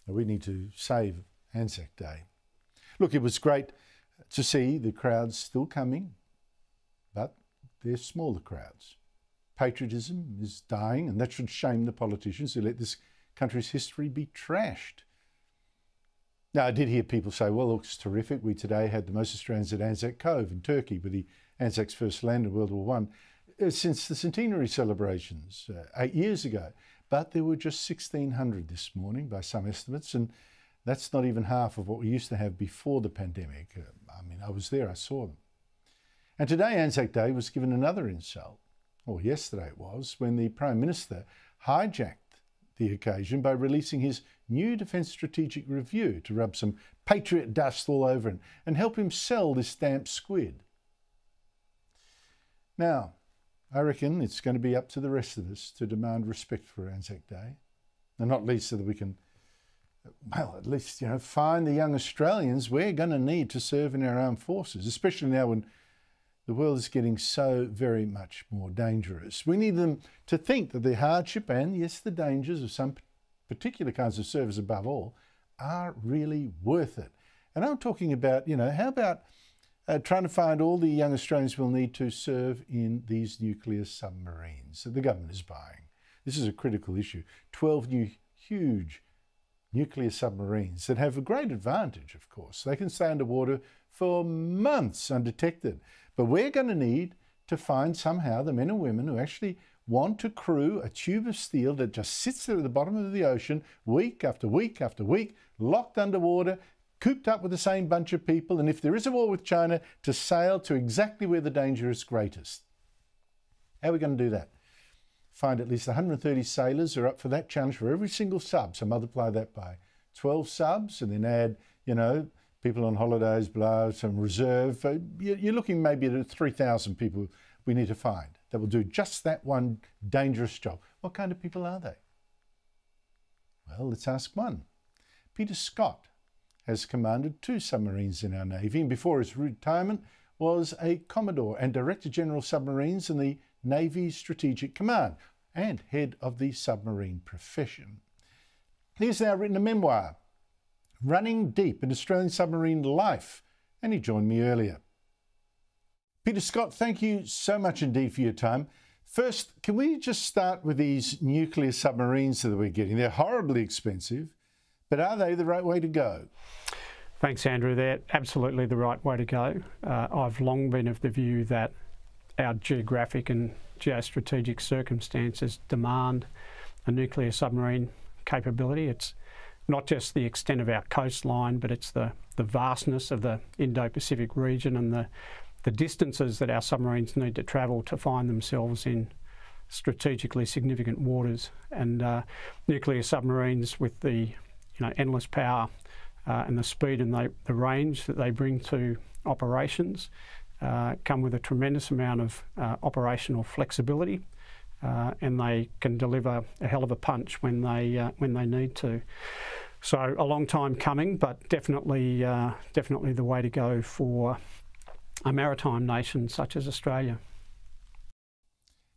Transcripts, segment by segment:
We need to save Anzac Day. Look, it was great to see the crowds still coming, but they're smaller crowds. Patriotism is dying, and that should shame the politicians who let this country's history be trashed. Now, I did hear people say, well, look, it's terrific. We today had the most Australians at Anzac Cove in Turkey, with the Anzacs first landed in World War I, since the centenary celebrations 8 years ago. But there were just 1,600 this morning by some estimates, and that's not even half of what we used to have before the pandemic. I mean, I was there, I saw them. And today, Anzac Day, was given another insult, or yesterday it was, when the Prime Minister hijacked the occasion by releasing his new Defence Strategic Review to rub some patriot dust all over it and help him sell this damp squid. Now, I reckon it's going to be up to the rest of us to demand respect for Anzac Day, and not least so that we can, well, at least, find the young Australians we're going to need to serve in our armed forces, especially now when the world is getting so very much more dangerous. We need them to think that the hardship and, yes, the dangers of some particular kinds of service above all are really worth it. And I'm talking about, how about trying to find all the young Australians we'll need to serve in these nuclear submarines that the government is buying. This is a critical issue. 12 new huge nuclear submarines that have a great advantage, of course. They can stay underwater for months undetected. But we're going to need to find somehow the men and women who actually want to crew a tube of steel that just sits there at the bottom of the ocean week after week after week, locked underwater, cooped up with the same bunch of people, and if there is a war with China, to sail to exactly where the danger is greatest. How are we going to do that? Find at least 130 sailors who are up for that challenge for every single sub, so multiply that by 12 subs, and then add, people on holidays, some reserve. You're looking maybe at 3,000 people we need to find that will do just that one dangerous job. What kind of people are they? Well, let's ask one. Peter Scott has commanded 2 submarines in our Navy, and before his retirement was a Commodore and Director General Submarines in the Navy Strategic Command and head of the submarine profession. He has now written a memoir, Running Deep in Australian Submarine Life, and he joined me earlier. Peter Scott, thank you so much indeed for your time. First, can we just start with these nuclear submarines that we're getting? They're horribly expensive, but are they the right way to go? Thanks, Andrew. They're absolutely the right way to go. I've long been of the view that our geographic and geostrategic circumstances demand a nuclear submarine capability. It's not just the extent of our coastline, but it's the vastness of the Indo-Pacific region and the distances that our submarines need to travel to find themselves in strategically significant waters. And nuclear submarines, with the endless power and the speed and the range that they bring to operations, come with a tremendous amount of operational flexibility, and they can deliver a hell of a punch when they need to. So a long time coming, but definitely the way to go for a maritime nation such as Australia.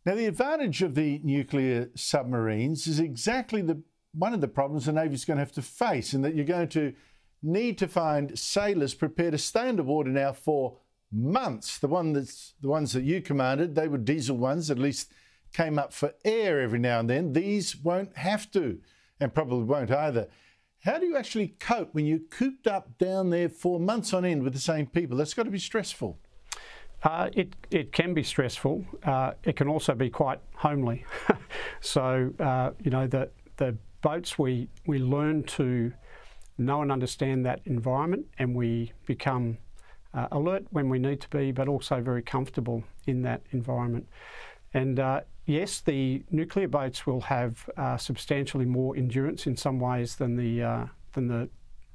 Now, the advantage of the nuclear submarines is exactly one of the problems the Navy's going to have to face, in that you're going to need to find sailors prepared to stay underwater now for months. The ones that you commanded, they were diesel ones that at least came up for air every now and then. These won't have to, and probably won't either. How do you actually cope when you're cooped up down there for months on end with the same people? That's got to be stressful. It can be stressful. It can also be quite homely. So, the boats, we learn to know and understand that environment, and we become alert when we need to be, but also very comfortable in that environment. And yes, the nuclear boats will have substantially more endurance in some ways than the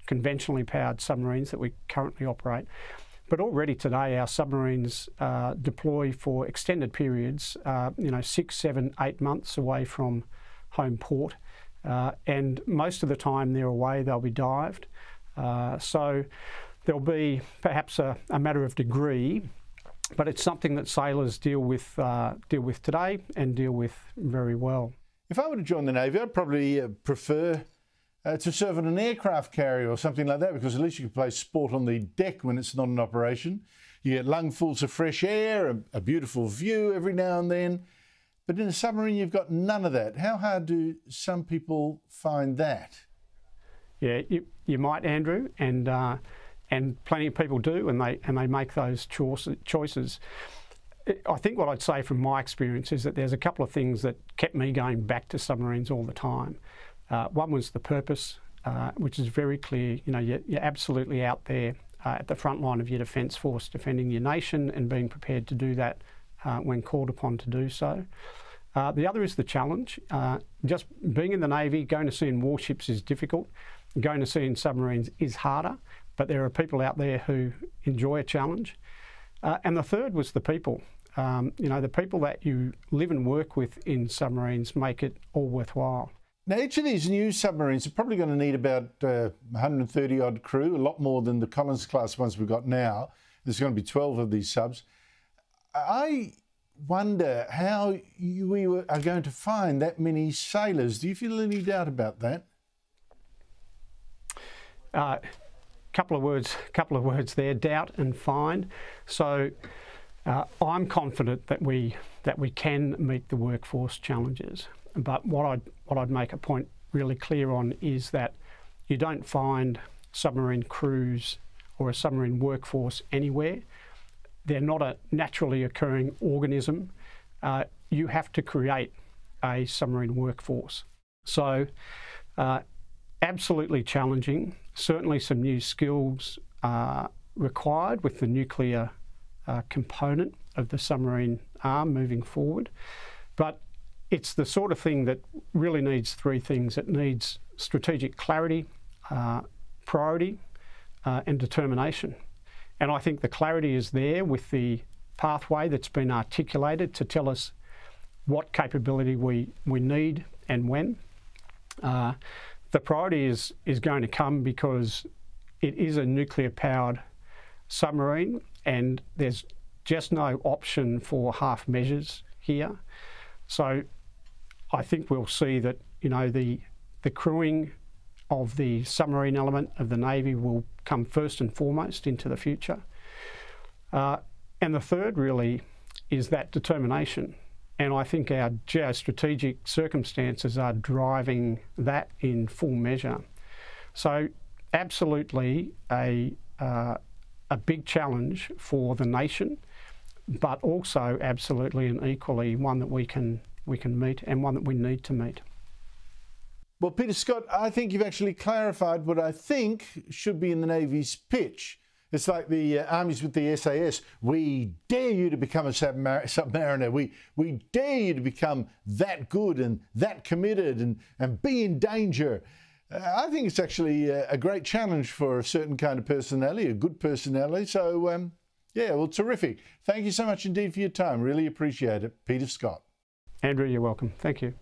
conventionally powered submarines that we currently operate. But already today, our submarines deploy for extended periods, 6, 7, 8 months away from home port. And most of the time they're away, they'll be dived. So there'll be perhaps a matter of degree, but it's something that sailors deal with today and deal with very well. If I were to join the Navy, I'd probably prefer to serve on an aircraft carrier or something like that, because at least you can play sport on the deck when it's not in operation. You get lungfuls of fresh air, a beautiful view every now and then. But in a submarine, you've got none of that. How hard do some people find that? Yeah, you might, Andrew, and plenty of people do, and they make those choices. I think what I'd say from my experience is that there's a couple of things that kept me going back to submarines all the time. One was the purpose, which is very clear. You know, you're absolutely out there at the front line of your defence force, defending your nation and being prepared to do that when called upon to do so. The other is the challenge. Just being in the Navy, going to sea in warships is difficult. Going to sea in submarines is harder, but there are people out there who enjoy a challenge. And the third was the people. You know, the people that you live and work with in submarines make it all worthwhile. Now, each of these new submarines are probably going to need about 130 odd crew, a lot more than the Collins class ones we've got now. There's going to be 12 of these subs. I wonder how we are going to find that many sailors. Do you feel any doubt about that? Couple of words there, doubt and find. So I'm confident that we can meet the workforce challenges. But what I'd make a point really clear on is that you don't find submarine crews or a submarine workforce anywhere. They're not a naturally occurring organism. You have to create a submarine workforce. So absolutely challenging. Certainly some new skills required with the nuclear component of the submarine arm moving forward. But it's the sort of thing that really needs three things. It needs strategic clarity, priority, and determination. And I think the clarity is there with the pathway that's been articulated to tell us what capability we need and when. The priority is going to come because it is a nuclear-powered submarine, and there's just no option for half measures here. So I think we'll see that, you know, the crewing of the submarine element of the Navy will come first and foremost into the future. And the third really is that determination. And I think our geostrategic circumstances are driving that in full measure. So absolutely a big challenge for the nation, but also absolutely and equally one that we can meet and one that we need to meet. Well, Peter Scott, I think you've actually clarified what I think should be in the Navy's pitch. It's like the armies with the SAS. We dare you to become a submariner. We dare you to become that good and that committed and be in danger. I think it's actually a great challenge for a certain kind of personality, a good personality. So, yeah, well, terrific. Thank you so much indeed for your time. Really appreciate it. Peter Scott. Andrew, you're welcome. Thank you.